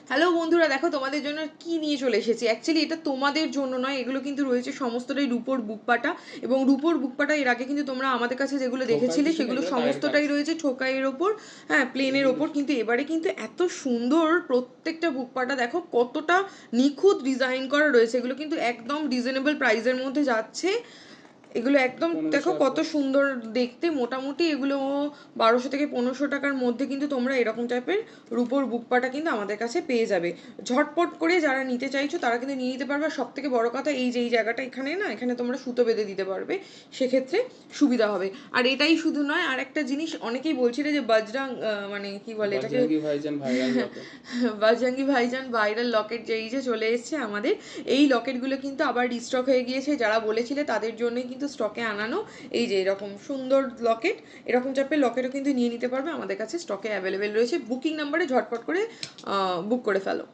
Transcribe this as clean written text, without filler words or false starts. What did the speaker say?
Hello বন্ধুরা, দেখো তোমাদের জন্য কি নিয়ে চলে এসেছি। অ্যাকচুয়ালি এটা তোমাদের জন্য নয়, এগুলো কিন্তু রয়েছে সমস্তটাই রূপোর বুকপাটা। এবং রূপোর বুকপাটা এর আগে কিন্তু তোমরা আমাদের কাছে যেগুলো দেখেছিলে সেগুলো সমস্তটাই রয়েছে ঠোকাইয়ের ওপর, হ্যাঁ প্লেনের ওপর। কিন্তু এবারে কিন্তু এত সুন্দর প্রত্যেকটা বুকপাটা, দেখো কতটা নিখুঁত ডিজাইন করা রয়েছে। এগুলো কিন্তু একদম রিজনেবল প্রাইসের মধ্যে যাচ্ছে। এগুলো একদম দেখো কত সুন্দর দেখতে। মোটামুটি এগুলো 1200 থেকে 1500 টাকার মধ্যে কিন্তু তোমরা এরকম টাইপের রূপোর বুকপাটা কিন্তু আমাদের কাছে পেয়ে যাবে। ঝটপট করে যারা নিতে চাইছো তারা কিন্তু নিয়ে নিতে পারবে। সব থেকে বড় কথা, এই যে এই জায়গাটা এখানে না, এখানে তোমরা সুতো বেঁধে দিতে পারবে, সেক্ষেত্রে সুবিধা হবে। আর এটাই শুধু নয়, আর একটা জিনিস অনেকেই বলছিলে যে বজরাং মানে কি বলে এটাকে, বজরঙ্গি ভাইজান ভাইরাল লকেট যেই যে চলে এসছে আমাদের, এই লকেটগুলো কিন্তু আবার রিস্টক হয়ে গিয়েছে। যারা বলেছিলে তাদের জন্যই কিন্তু স্টকে আনানো। এই যে এরকম সুন্দর লকেট, এরকম টাইপের লকেটও কিন্তু নিয়ে নিতে পারবে, আমাদের কাছে স্টকে অ্যাভেলেবেল রয়েছে। বুকিং নাম্বারে ঝটপট করে বুক করে ফেলো।